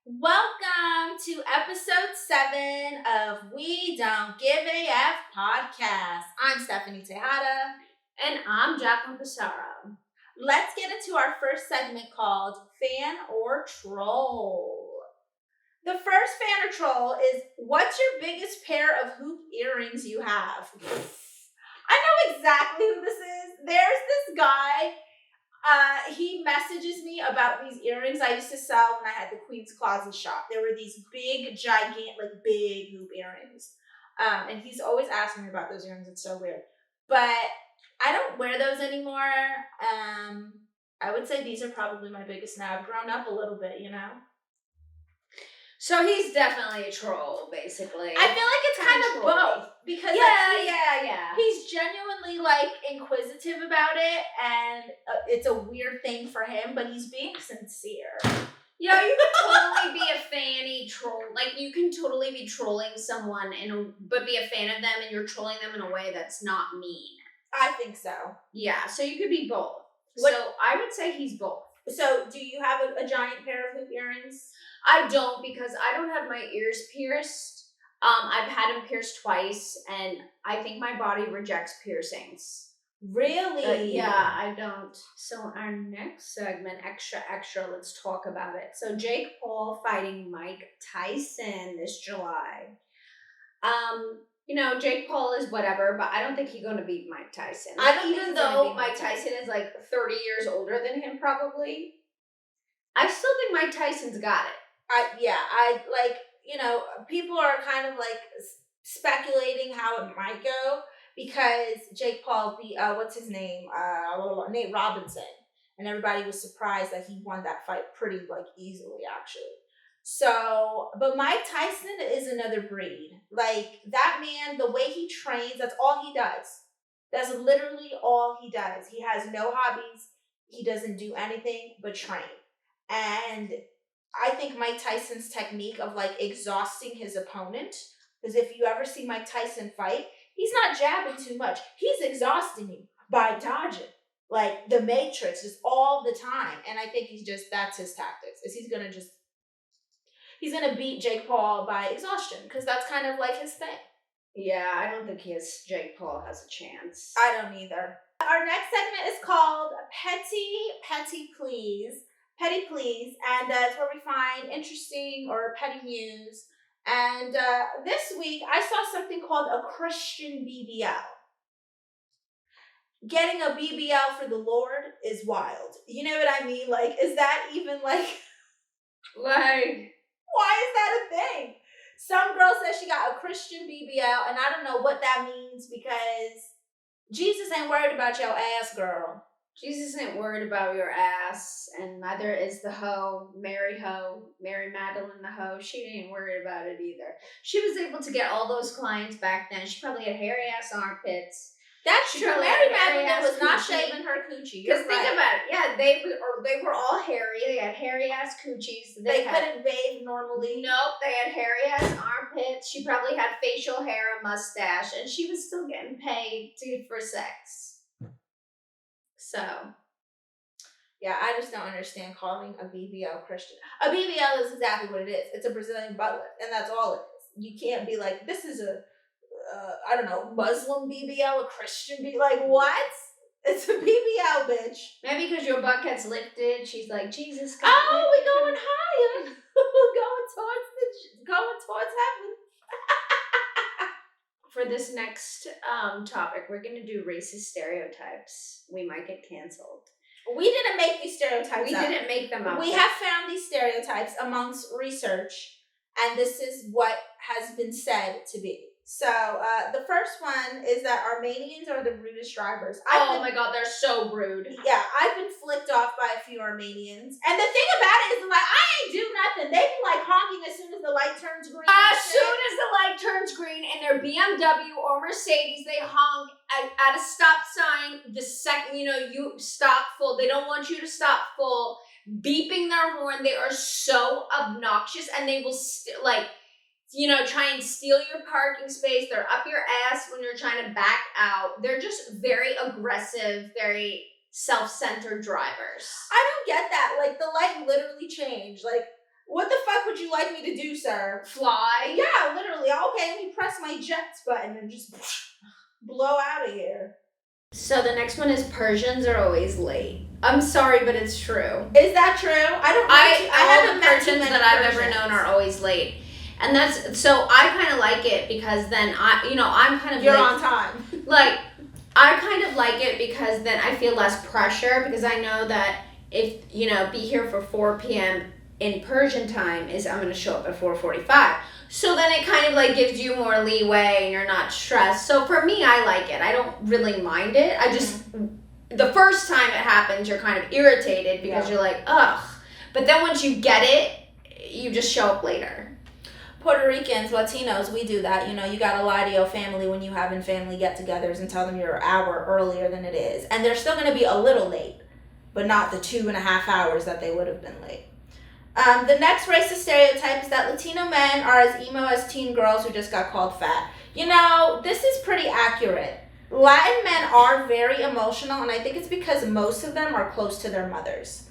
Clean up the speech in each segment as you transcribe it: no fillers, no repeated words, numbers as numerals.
Welcome to episode 7 of We Don't Give AF podcast. I'm Stephanie Tejada. And I'm Jaclyn Passaro. Let's get into our first segment called Fan or Troll. The first fan or troll is, what's your biggest pair of hoop earrings you have? I know exactly who this is. There's this guy. He messages me about these earrings I used to sell when I had the Queen's Closet shop. There were these big, gigantic, big hoop earrings. And he's always asking me about those earrings. It's so weird. But I don't wear those anymore. I would say these are probably my biggest now. I've grown up a little bit, you know? So he's definitely a troll, basically. I feel like it's kind of both. Because he's genuinely, inquisitive about it, and it's a weird thing for him, but he's being sincere. Yeah, you can totally be a fanny troll. You can totally be trolling someone, but be a fan of them, and you're trolling them in a way that's not mean. I think so. Yeah, so you could be both. So I would say he's both. So do you have a giant pair of hoop earrings? I don't, because I don't have my ears pierced. I've had them pierced twice, and I think my body rejects piercings. Really? Yeah, I don't. So our next segment, extra, let's talk about it. So Jake Paul fighting Mike Tyson this July. Jake Paul is whatever, but I don't think he's going to beat Mike Tyson. Even though Mike Tyson is 30 years older than him, probably. I still think Mike Tyson's got it. People are kind of speculating how it might go because Jake Paul beat, Nate Robinson. And everybody was surprised that he won that fight pretty easily, actually. So, but Mike Tyson is another breed. That man, the way he trains, that's all he does. That's literally all he does. He has no hobbies. He doesn't do anything but train. And I think Mike Tyson's technique of exhausting his opponent, because if you ever see Mike Tyson fight, he's not jabbing too much. He's exhausting you by dodging. The Matrix, just all the time. And I think that's his tactics. He's going to beat Jake Paul by exhaustion, because that's kind of his thing. Yeah, I don't think Jake Paul has a chance. I don't either. Our next segment is called Petty Please. Petty Please, and it's where we find interesting or petty news. And this week, I saw something called a Christian BBL. Getting a BBL for the Lord is wild. You know what I mean? Is that even why is that a thing? Some girl says she got a Christian BBL, and I don't know what that means, because Jesus ain't worried about your ass, girl. Jesus ain't worried about your ass, and neither is the hoe, Mary Magdalene the hoe. She ain't worried about it either. She was able to get all those clients back then. She probably had hairy ass armpits. That's true. Mary Magdalene was not shaving her coochie. Because think about it. Yeah, they were all hairy. They had hairy ass coochies. They couldn't bathe normally. Nope, they had hairy ass armpits. She probably had facial hair, a mustache, and she was still getting paid for sex. So, yeah, I just don't understand calling a BBL Christian. A BBL is exactly what it is. It's a Brazilian butt lift, and that's all it is. You can't be this is a, Muslim BBL, a Christian BBL. What? It's a BBL, bitch. Maybe because your butt gets lifted, she's like, Jesus. We're going higher. going towards heaven. For this next topic, we're going to do racist stereotypes. We might get canceled. We didn't make these stereotypes up. Didn't make them up. We have found these stereotypes amongst research, and this is what has been said to be. So, the first one is that Armenians are the rudest drivers. My God, they're so rude. Yeah, I've been flicked off by a few Armenians. And the thing about it is, I ain't do nothing. They be honking as soon as the light turns green. As soon as the light turns green in their BMW or Mercedes, they honk at a stop sign. The second, you stop full. They don't want you to stop full. Beeping their horn. They are so obnoxious, and they will try and steal your parking space. They're up your ass when you're trying to back out. They're just very aggressive, very self-centered drivers. I don't get that. The light literally changed. What the fuck would you you like me to do, sir? Fly? Yeah, literally. Okay, let me press my jets button and just blow out of here. So the next one is Persians are always late. I'm sorry, but it's true. Is that true? I haven't met too Persians many that I've Persians. ever known are always late. And that's, so I kind of like it because then I'm kind of You're late. on time. Like, I kind of like it because then I feel less pressure because I know that if, be here for 4 p.m. in Persian time is I'm going to show up at 4:45. So then it kind of like gives you more leeway and you're not stressed. So for me, I like it. I don't really mind it. I just, the first time it happens, you're kind of irritated because you're like, ugh. But then once you get it, you just show up later. Puerto Ricans, Latinos, we do that. You gotta lie to your family when you having family get-togethers and tell them you're an hour earlier than it is. And they're still gonna be a little late, but not the 2.5 hours that they would have been late. The next racist stereotype is that Latino men are as emo as teen girls who just got called fat. This is pretty accurate. Latin men are very emotional, and I think it's because most of them are close to their mothers.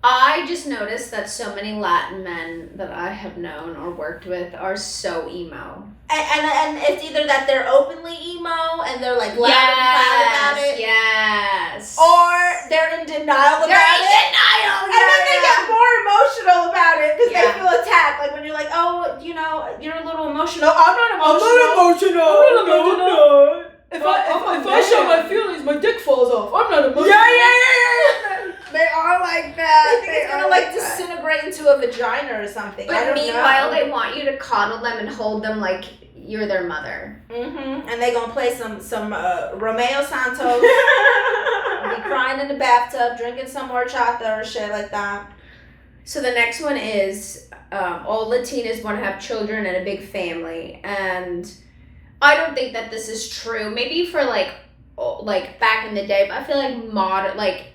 I just noticed that so many Latin men that I have known or worked with are so emo. And it's either that they're openly emo and they're like loud and proud about it. Yes. Or they're in denial about it. And then they get more emotional about it because they feel attacked. Like when you're like, oh, you're a little emotional. I'm not emotional. No. If I show my feelings, my dick falls off. I'm not emotional. Yeah. They are like that. I think it's gonna like disintegrate into a vagina or something. But meanwhile, they want you to coddle them and hold them like you're their mother. And they gonna play some Romeo Santos. Be crying in the bathtub, drinking some horchata or shit like that. So the next one is all Latinas want to have children and a big family, and I don't think that this is true. Maybe for like back in the day, but I feel like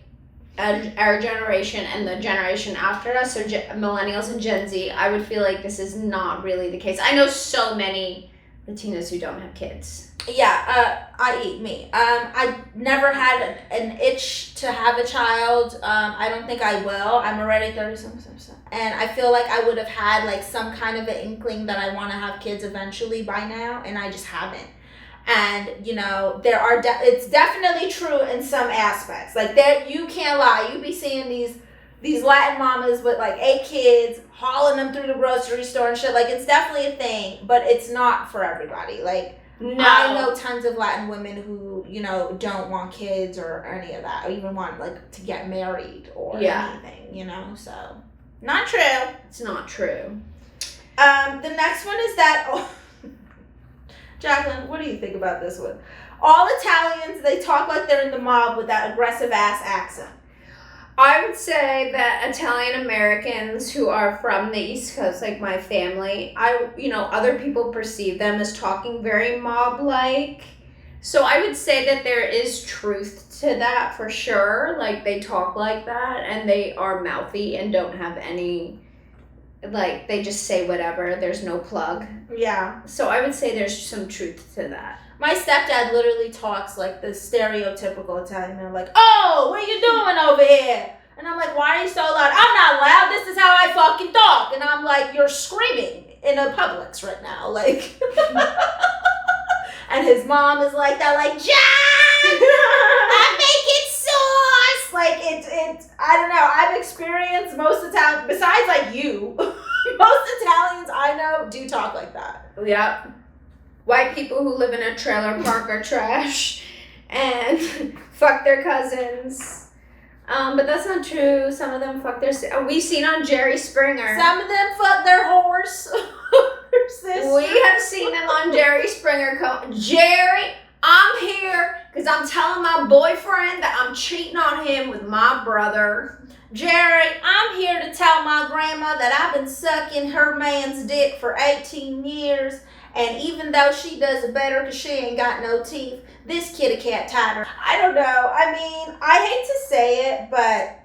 our generation and the generation after us, so millennials and Gen Z, I would feel like this is not really the case. I know so many Latinas who don't have kids. Yeah, i.e. me. I never had an itch to have a child. I don't think I will. I'm already 30-something. And I feel like I would have had like some kind of an inkling that I want to have kids eventually by now, and I just haven't. And there are it's definitely true in some aspects. Like you can't lie. You be seeing these Latin mamas with like 8 kids, hauling them through the grocery store and shit. Like it's definitely a thing, but it's not for everybody. Like no. I know tons of Latin women who don't want kids or any of that, or even want like to get married or anything. So not true. It's not true. The next one is that. Jaclyn, what do you think about this one? All Italians, they talk like they're in the mob with that aggressive ass accent. I would say that Italian Americans who are from the East Coast, like my family, other people perceive them as talking very mob-like. So I would say that there is truth to that for sure. Like they talk like that and they are mouthy and don't have any, like they just say whatever. There's no plug. Yeah. So I would say there's some truth to that. My stepdad literally talks like the stereotypical Italian man, like, oh, what are you doing over here? And I'm like, why are you so loud? I'm not loud. This is how I fucking talk. And I'm like, you're screaming in a Publix right now. Like, and his mom is like that, like, John, I'm making sauce. Like, I don't know. I've experienced most Italians, besides like you, most Italians I know do talk like that. Yep. White people who live in a trailer park are trash and fuck their cousins. But that's not true. Some of them fuck their... We've seen on Jerry Springer. Some of them fuck their horse. We have seen them on Jerry Springer. Jerry, I'm here because I'm telling my boyfriend that I'm cheating on him with my brother. Jerry, I'm here to tell my grandma that I've been sucking her man's dick for 18 years. And even though she does it better because she ain't got no teeth, this kitty cat tied her. I don't know. I mean, I hate to say it, but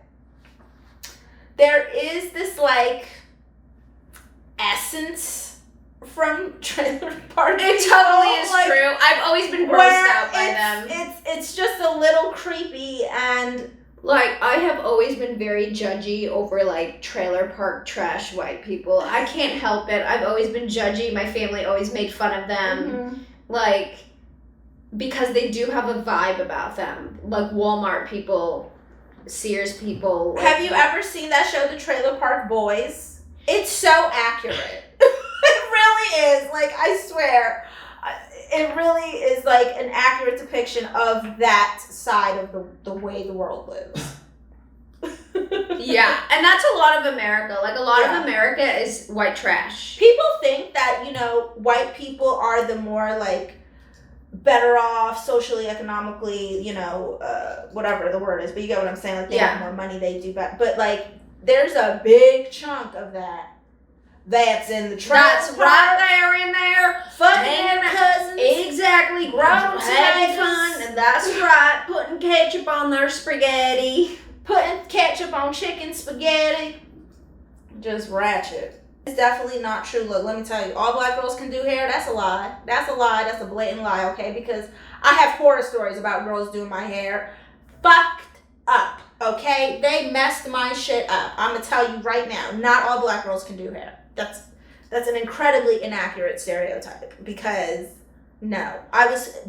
there is this, like, essence from trailer park It people, totally is like, true. I've always been grossed out by them. It's just a little creepy, and Like, I have always been very judgy over, like, trailer park trash white people. I can't help it. I've always been judgy. My family always made fun of them. Like, because they do have a vibe about them. Like, Walmart people, Sears people. Like, have you ever seen that show, The Trailer Park Boys? It's so accurate. It really is. Like, I swear. It really is like an accurate depiction of that side of the way the world lives. Yeah, and that's a lot of America. Like, a lot of America is white trash. People think that, you know, white people are the more, like, better off socially, economically, you know, whatever the word is, but you get what I'm saying. Like, they have more money, they do better. But, like, there's a big chunk of that's in the trailer. That's right there in there. Fucking cousins. Exactly. Grown Having fun. And that's right. Putting ketchup on their spaghetti. Putting ketchup on chicken spaghetti. Just ratchet. It's definitely not true. Look, let me tell you. All black girls can do hair. That's a lie. That's a lie. That's a blatant lie, okay? Because I have horror stories about girls doing my hair. Fucked up, okay? They messed my shit up. I'm going to tell you right now. Not all black girls can do hair. That's an incredibly inaccurate stereotype, because no, I was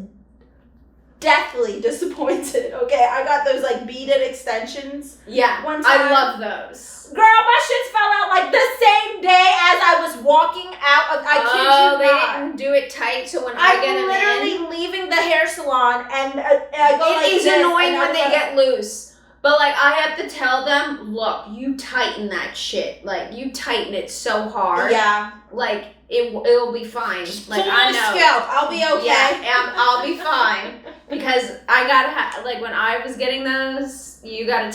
deathly disappointed. Okay, I got those like beaded extensions. Yeah, one time. I love those. Girl, my shits fell out like the same day as I was walking out of. I kid you they not. didn't do it tight, so when I get them I'm literally leaving the hair salon and I go like it is this, annoying and when I'm they like, get loose. But, like, I have to tell them, look, you tighten that shit. Like, you tighten it so hard. Yeah. Like, it'll be fine. Like, I know. Scalp. I'll be okay. Yeah, I'll be fine. Because I gotta like, when I was getting those, you gotta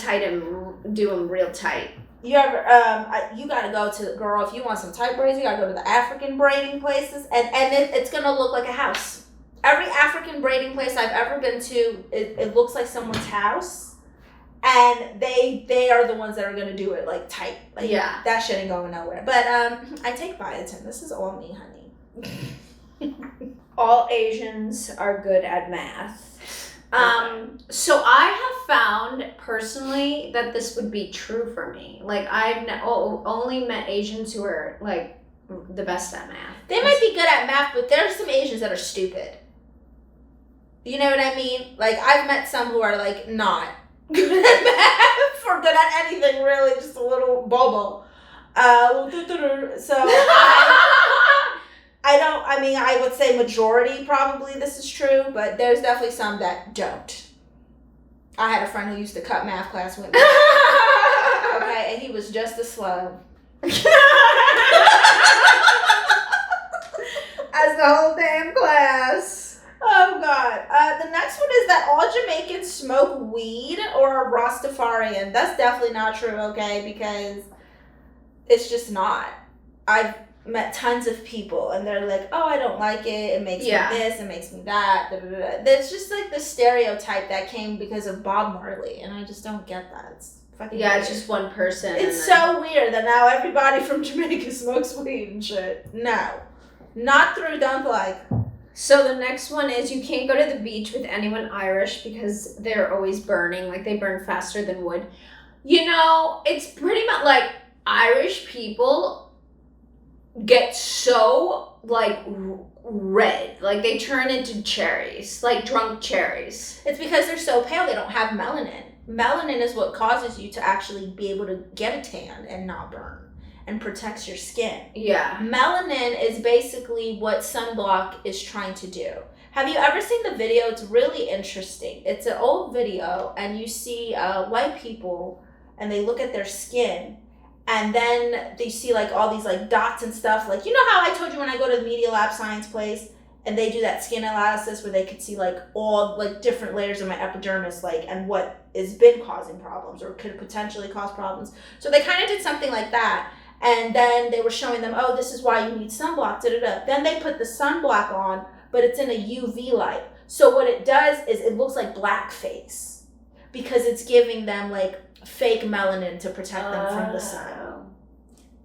do them real tight. You ever, you gotta go to, girl, if you want some tight braids, you gotta go to the African braiding places, and it's gonna look like a house. Every African braiding place I've ever been to, it looks like someone's house. And they are the ones that are gonna do it like tight. Like, yeah. That shit ain't going nowhere. But I take biotin. This is all me, honey. All Asians are good at math. So I have found personally that this would be true for me. Like, I've only met Asians who are like the best at math. They might be good at math, but there's some Asians that are stupid. You know what I mean? Like, I've met some who are like not good at math or good at anything really, just a little bobo. So I would say majority probably this is true, but there's definitely some that don't. I had a friend who used to cut math class with me. Okay, and he was just as slow as the whole damn class. Oh, God. The next one is that all Jamaicans smoke weed or are Rastafarian. That's definitely not true, okay? Because it's just not. I've met tons of people, and they're like, oh, I don't like it. It makes me this. It makes me that. Da, da, da. There's just, like, the stereotype that came because of Bob Marley, and I just don't get that. It's fucking weird. It's just one person. It's so weird that now everybody from Jamaica smokes weed and shit. No. Not through Don't Like. So the next one is you can't go to the beach with anyone Irish because they're always burning. Like, they burn faster than wood. You know, it's pretty much like Irish people get so, like, red. Like, they turn into cherries. Like, drunk cherries. It's because they're so pale. They don't have melanin. Melanin is what causes you to actually be able to get a tan and not burn. And protects your skin. Yeah. Melanin is basically what sunblock is trying to do. Have you ever seen the video? It's really interesting. It's an old video, and you see white people, and they look at their skin, and then they see like all these like dots and stuff. Like, you know how I told you when I go to the Media Lab Science place, and they do that skin analysis where they could see like all like different layers of my epidermis, like, and what has been causing problems or could potentially cause problems. So they kind of did something like that. And then they were showing them, oh, this is why you need sunblock, da-da-da. Then they put the sunblock on, but it's in a UV light. So what it does is it looks like blackface because it's giving them, like, fake melanin to protect them from the sun.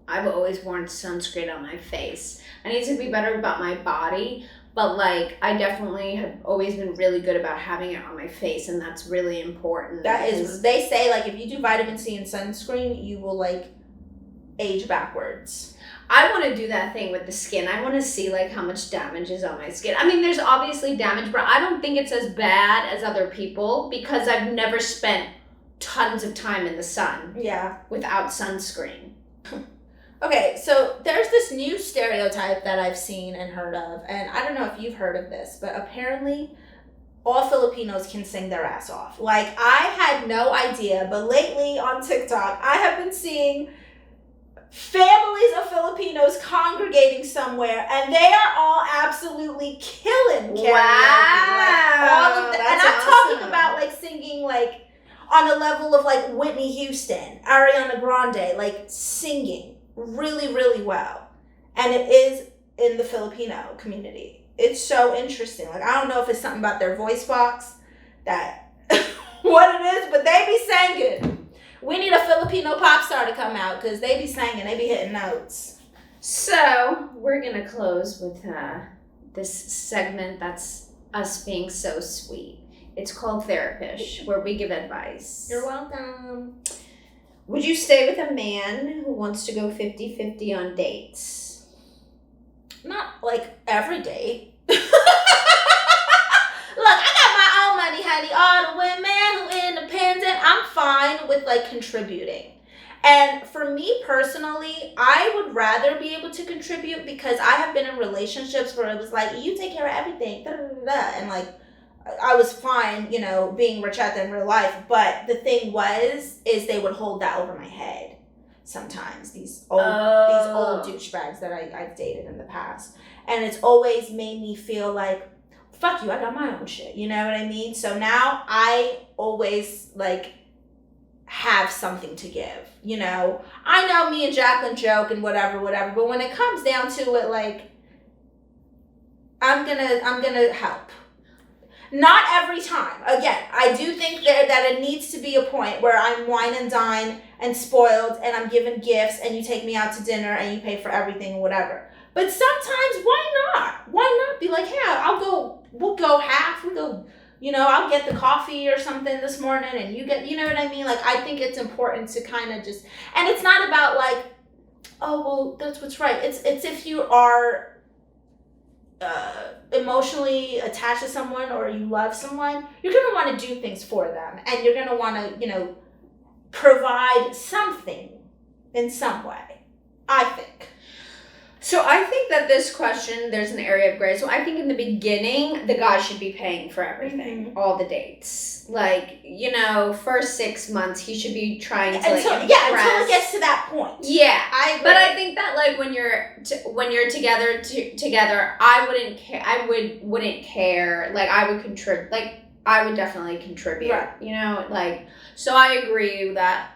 I've always worn sunscreen on my face. I need to be better about my body, But like, I definitely have always been really good about having it on my face, and that's really important. That is, they say like if you do vitamin C and sunscreen, you will like age backwards. I want to do that thing with the skin. I want to see like how much damage is on my skin. I mean, there's obviously damage, but I don't think it's as bad as other people because I've never spent tons of time in the sun. Yeah. Without sunscreen. Okay, so there's this new stereotype that I've seen and heard of, and I don't know if you've heard of this, but apparently all Filipinos can sing their ass off. Like, I had no idea, but lately on TikTok, I have been seeing families of Filipinos congregating somewhere, and they are all absolutely killing karaoke. Wow, like, all of the, and I'm awesome. talking about like singing like on a level of like Whitney Houston, Ariana Grande, like singing really, really well. And it is in the Filipino community. It's so interesting. Like, I don't know if it's something about their voice box that what it is, but they be singing. We need a Filipino pop star to come out because they be singing, they be hitting notes. So, we're going to close with this segment that's us being so sweet. It's called Therapish, where we give advice. You're welcome. Would you stay with a man who wants to go 50-50 on dates? Not like every date. Look, I got my own money, honey. All the women who independent, I'm fine with like contributing. And for me personally, I would rather be able to contribute because I have been in relationships where it was like, you take care of everything, da, da, da, da. And like, I was fine, you know, being rich out there in real life. But the thing is they would hold that over my head sometimes. These old douchebags that I've dated in the past. And it's always made me feel like, fuck you, I got my own shit. You know what I mean? So now I always like have something to give, you know? I know me and Jaclyn joke and whatever, but when it comes down to it, like, I'm gonna help. Not every time. Again, I do think that it needs to be a point where I'm wine and dine and spoiled and I'm given gifts and you take me out to dinner and you pay for everything and whatever. But sometimes, why not? Why not be like, yeah, we'll go half, you know, I'll get the coffee or something this morning and you get, you know what I mean? Like, I think it's important to kind of just, and it's not about like, oh, well, that's what's right. It's if you are emotionally attached to someone or you love someone, you're going to want to do things for them and you're going to want to, you know, provide something in some way, I think. So I think that this question, there's an area of gray. So I think in the beginning, the guy should be paying for everything, all the dates. Like, you know, first 6 months, he should be trying to until it gets to that point. Yeah, but I think that like when you're together, I wouldn't care. Wouldn't care. Like I would contribute. Like I would definitely contribute. Right. You know, like so I agree that.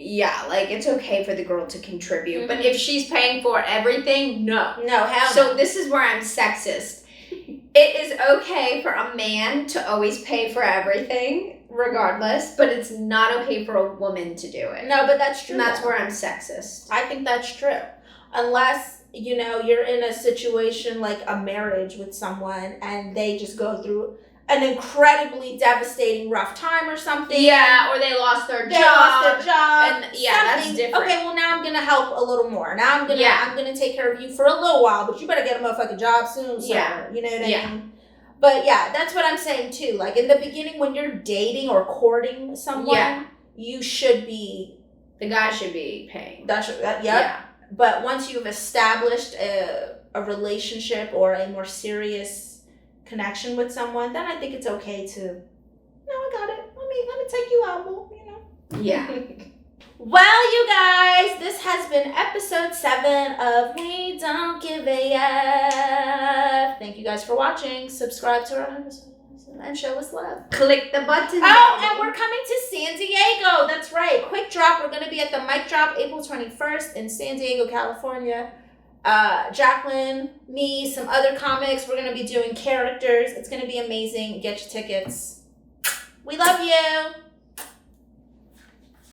Yeah, like it's okay for the girl to contribute, but if she's paying for everything, no, hell So no. this is where I'm sexist. It is okay for a man to always pay for everything, regardless, but it's not okay for a woman to do it. No, but that's true. And that's where I'm sexist. I think that's true. Unless, you know, you're in a situation like a marriage with someone and they just go through an incredibly devastating rough time or something. Yeah, or they lost their job. And yeah, that's different. Okay, well now I'm gonna help a little more. Now I'm gonna take care of you for a little while, but you better get a motherfucking job soon, sir. Yeah. You know what I mean? But yeah, that's what I'm saying too. Like in the beginning when you're dating or courting someone, you should be the guy should be paying. Yeah. But once you've established a relationship or a more serious connection with someone, then I think it's okay to, no, I got it. Let me take you out, you know. Yeah. Well, you guys, this has been episode 7 of We Don't Give a F. Thank you guys for watching. Subscribe to our episodes and show us love. Click the button. Oh, and we're coming to San Diego. That's right. Quick drop. We're going to be at the Mic Drop April 21st in San Diego, California. Jaclyn, me, some other comics. We're going to be doing characters. It's going to be amazing. Get your tickets. We love you.